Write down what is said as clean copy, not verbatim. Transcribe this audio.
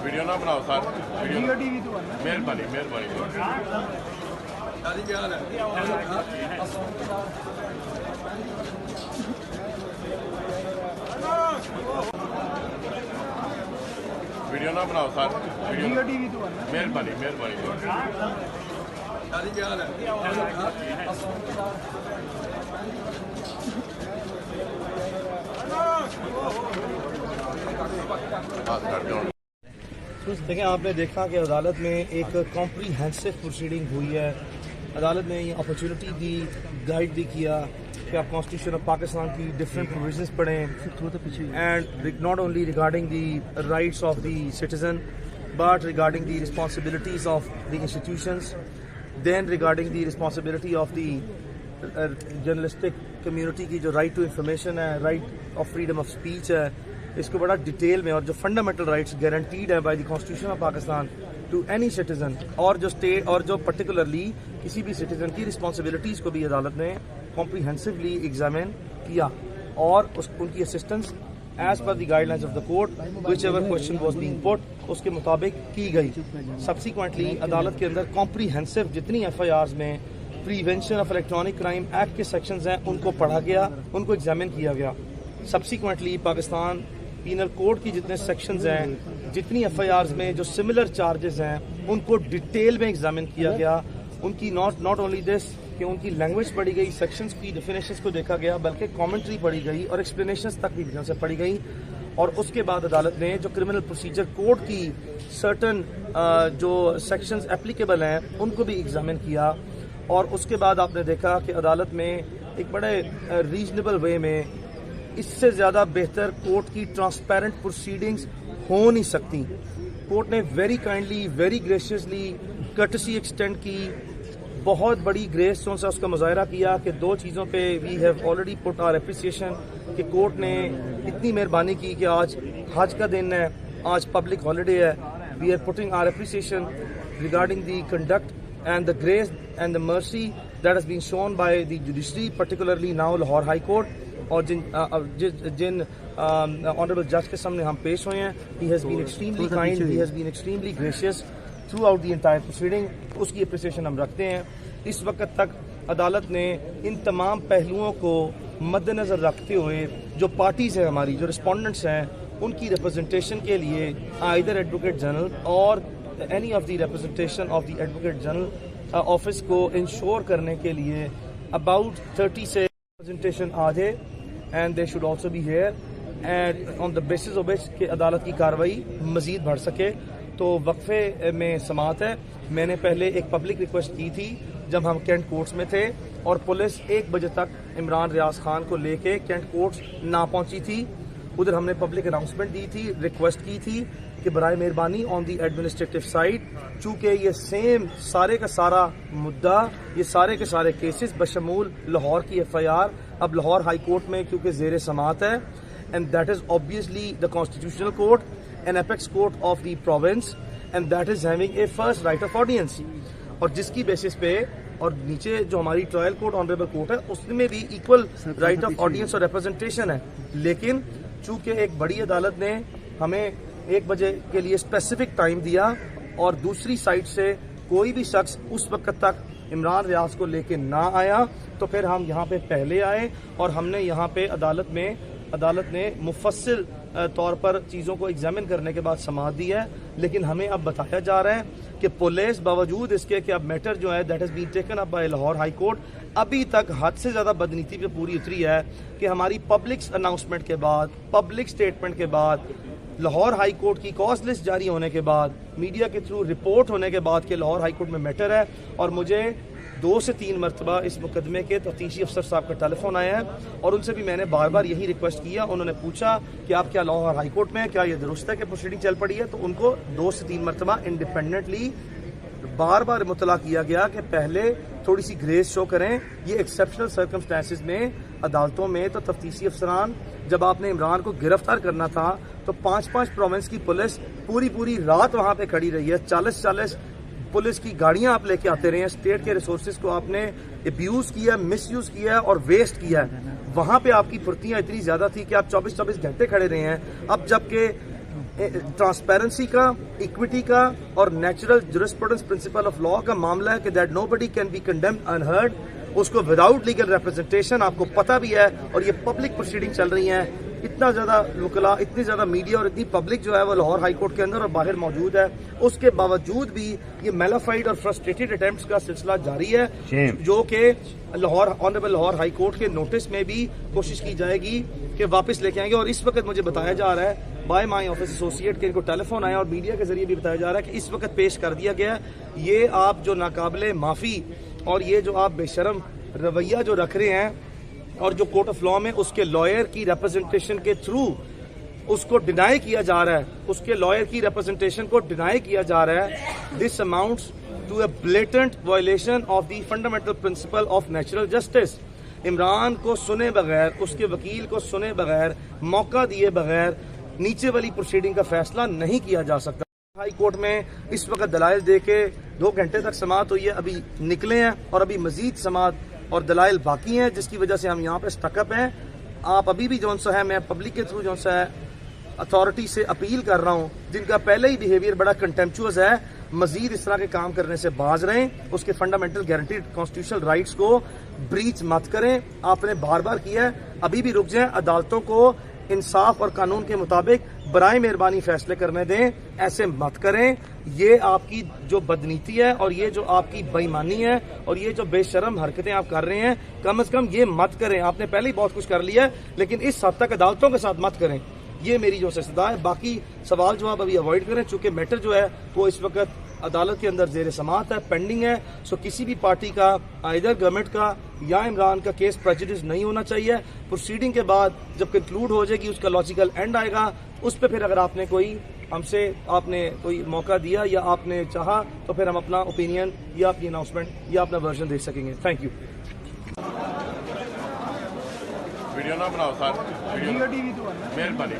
Video ना बनाओ sir, video TV तो मेहरबानी मेहरबानी। वीडियो ना बनाओ सर, वीडियो टीवी तो मेहरबानी मेहरबानी। देखिए, आपने देखा कि अदालत में एक कॉम्प्रीहेंसिव प्रोसीडिंग हुई है। अदालत ने ये अपॉर्चुनिटी दी, गाइड भी किया कि आप कॉन्स्टिट्यूशन ऑफ पाकिस्तान की डिफरेंट प्रोविजंस पढ़ें, and not only regarding the rights of the citizen but regarding the responsibilities of the institutions, then regarding the responsibility of the journalistic community की जो right to information है, right of freedom of speech है, इसको बड़ा detail में, और जो fundamental rights guaranteed है by the constitution of Pakistan to any citizen, और जो स्टेट और जो पर्टिकुलरली किसी भी सिटीजन की रिस्पॉन्सिबिलिटीज़ को भी अदालत ने कॉम्प्रीहेंसिवली एग्जामिन किया और उनकी assistance as per the guidelines of the court whichever question was being put उसके मुताबिक की गई। सब्सिक्वेंटली अदालत के अंदर कॉम्प्रीहेंसिव जितनी FIRs में prevention of electronic crime act के सेक्शंस हैं उनको पढ़ा गया, उनको एग्जामिन किया गया। सब्सिक्वेंटली पाकिस्तान पीनल कोड की जितने सेक्शंस हैं, जितनी FIRs में जो सिमिलर चार्जेस हैं, उनको डिटेल में एग्जामिन किया गया। उनकी नॉट ओनली दिस कि उनकी लैंग्वेज पढ़ी गई, सेक्शंस की डेफिनेशंस को देखा गया, बल्कि कमेंट्री पढ़ी गई और एक्सप्लेनेशंस तक भी ध्यान से पढ़ी गई। और उसके बाद अदालत ने जो क्रिमिनल प्रोसीजर कोड की सर्टन जो सेक्शंस एप्लीकेबल हैं उनको भी एग्जामिन किया। और उसके बाद आपने देखा कि अदालत में एक बड़े रीजनेबल वे में, इससे ज़्यादा बेहतर कोर्ट की ट्रांसपेरेंट प्रोसीडिंग्स हो नहीं सकती। कोर्ट ने very kindly, very graciously courtesy extend की, बहुत बड़ी ग्रेस से उसका मुजाहरा किया कि दो चीज़ों पे we have already put our appreciation कि कोर्ट ने इतनी मेहरबानी की कि आज हज का दिन है, आज पब्लिक हॉलीडे है। We are putting our appreciation regarding the conduct and the grace and the mercy that has been shown by the judiciary, particularly now Lahore high court. और जिन ऑनरेबल जज के सामने हम पेश हुए हैं, he has been extremely kind, he has been extremely gracious throughout the entire proceeding, उसकी अप्रिसिएशन हम रखते हैं। इस वक्त तक अदालत ने इन तमाम पहलुओं को मद्देनज़र रखते हुए जो पार्टीज़ हैं हमारी, जो रिस्पोंडेंट्स हैं, उनकी रिप्रेजेंटेशन के लिए आइदर एडवोकेट जनरल और any of the representation of the advocate general office को इंश्योर करने के लिए अबाउट 30 से रिप्रेजेंटेशन आ जाए, and they should also be here, and on the basis of which कि अदालत की कार्रवाई मज़ीद बढ़ सके। तो वक्फे में समात है। मैंने पहले एक पब्लिक रिक्वेस्ट की थी जब हम कैंट कोर्ट्स में थे और पुलिस 1 बजे तक इमरान रियाज खान को लेके कैंट कोर्ट्स ना पहुंची थी। उधर हमने पब्लिक अनाउंसमेंट दी थी, रिक्वेस्ट की थी कि बराए मेहरबानी ऑन दी एडमिनिस्ट्रेटिव साइड, चूँकि ये सेम सारे का सारा मुद्दा, ये सारे के सारे केसेस बशमूल लाहौर की FIR अब लाहौर हाई कोर्ट में क्योंकि ज़ेर समात है, and that is obviously the constitutional court, an apex court of the province, and that is having a first right of audience। और जिसकी बेसिस पे, और नीचे जो हमारी ट्रायल कोर्ट ऑनरेबल कोर्ट है उसमें भी इक्वल राइट ऑफ ऑडियंस और रिप्रेजेंटेशन है। लेकिन चूंकि एक बड़ी अदालत ने हमें 1 बजे के लिए स्पेसिफिक टाइम दिया और दूसरी साइड से कोई भी शख्स उस वक्त तक इमरान रियाज को लेके ना आया, तो फिर हम यहाँ पे पहले आए और हमने यहाँ पे अदालत ने मुफस्सिल तौर पर चीज़ों को एग्जामिन करने के बाद समाअत दी है। लेकिन हमें अब बताया जा रहा है कि पुलिस बावजूद इसके कि अब मैटर जो है that has been taken up by Lahore high court, अभी तक हद से ज़्यादा बदनीति पे पूरी उतरी है कि हमारी पब्लिक अनाउंसमेंट के बाद, पब्लिक स्टेटमेंट के बाद, लाहौर हाई कोर्ट की कॉज लिस्ट जारी होने के बाद, मीडिया के थ्रू रिपोर्ट होने के बाद कि लाहौर हाई कोर्ट में मैटर है, और मुझे 2 से 3 मरतबा इस मुकदमे के तफ्तीशी अफसर साहब का टेलीफोन आया है और उनसे भी मैंने बार बार यही रिक्वेस्ट किया। उन्होंने पूछा कि आप क्या लाहौर हाई कोर्ट में, क्या ये दुरुस्त है कि प्रोसीडिंग चल पड़ी है, तो उनको 2 से 3 मरतबा इंडिपेंडेंटली बार बार मुतला किया गया कि पहले थोड़ी सी ग्रेस शो करें। ये एक्सेप्शनल सर्कमस्टेंसेस में अदालतों में तो तफ्तीशी अफसरान, जब आपने इमरान को गिरफ्तार करना था तो 5-5 प्रोविंस की पुलिस पूरी रात वहाँ पे खड़ी रही है। 40 पुलिस की गाड़ियां आप लेके आते रहे हैं। स्टेट के रिसोर्सेज को आपने अब्यूज किया, मिसयूज किया है और वेस्ट किया है। वहां पे आपकी फुर्तियां इतनी ज्यादा थी कि आप 24-24 घंटे खड़े रहे हैं। अब जबकि ट्रांसपेरेंसी का, इक्विटी का और natural jurisprudence principle of law का मामला है कि that nobody can be condemned unheard, उसको विदाउट लीगल रिप्रेजेंटेशन, आपको पता भी है, और ये पब्लिक प्रोसीडिंग चल रही है। इतना ज़्यादा वकला, इतनी ज़्यादा मीडिया और इतनी पब्लिक जो है वो लाहौर हाई कोर्ट के अंदर और बाहर मौजूद है, उसके बावजूद भी ये मेलाफाइड और फ्रस्ट्रेटेड अटेम्प्ट्स का सिलसिला जारी है, जो कि ऑनरेबल लाहौर हाई कोर्ट के नोटिस में भी कोशिश की जाएगी कि वापस लेके आएंगे। और इस वक्त मुझे बताया जा रहा है बाय माई ऑफिस एसोसिएट के इनको टेलीफोन आया और मीडिया के जरिए भी बताया जा रहा है कि इस वक्त पेश कर दिया गया है। ये आप जो नाकाबिले माफ़ी और ये जो आप बेशरम रवैया जो रख रहे हैं और जो कोर्ट ऑफ लॉ में उसके लॉयर की रिप्रेजेंटेशन के थ्रू उसको डिनाई किया जा रहा है, उसके लॉयर की रिप्रेजेंटेशन को डिनाई किया जा रहा है, this amounts to a blatant violation of the fundamental principle of natural justice. Imran को सुने बगैर, उसके वकील को सुने बगैर, मौका दिए बगैर नीचे वाली प्रोसीडिंग का फैसला नहीं किया जा सकता। हाई कोर्ट में इस वक्त दलाइल दे के 2 घंटे तक समाअत हुई है, अभी निकले हैं और अभी मजीद समाअत और दलाइल बाकी हैं, जिसकी वजह से हम यहाँ पे स्टकअप हैं। आप अभी भी जौन सा है, मैं पब्लिक के थ्रू जौन सा है अथॉरिटी से अपील कर रहा हूँ, जिनका पहले ही बिहेवियर बड़ा कंटेम्पचुअस है, मजीद इस तरह के काम करने से बाज रहें, उसके फंडामेंटल गारंटीड कॉन्स्टिट्यूशनल राइट्स को ब्रीच मत करें। आपने बार बार किया है, अभी भी रुक जाएं, अदालतों को इंसाफ और कानून के मुताबिक बराए मेहरबानी फैसले करने दें, ऐसे मत करें। ये आपकी जो बदनीति है और ये जो आपकी बेईमानी है और ये जो बेशरम हरकतें आप कर रहे हैं, कम से कम ये मत करें। आपने पहले ही बहुत कुछ कर लिया है, लेकिन इस हद तक अदालतों के साथ मत करें। ये मेरी जो सदा है, बाकी सवाल जवाब अभी अवॉइड करें, चूंकि मैटर जो है वो इस वक्त अदालत के अंदर जेर समाअत है, पेंडिंग है। सो किसी भी पार्टी का, आइदर गवर्नमेंट का या इमरान का केस प्रेजुडिस नहीं होना चाहिए। प्रोसीडिंग के बाद जब कंक्लूड हो जाएगी, उसका लॉजिकल एंड आएगा, उस पर फिर अगर आपने कोई हमसे आपने कोई मौका दिया या आपने चाहा तो फिर हम अपना ओपिनियन या अपनी अनाउंसमेंट या अपना वर्जन दे सकेंगे। Thank you. वीडियो ना बनाओ सर, मेहरबानी।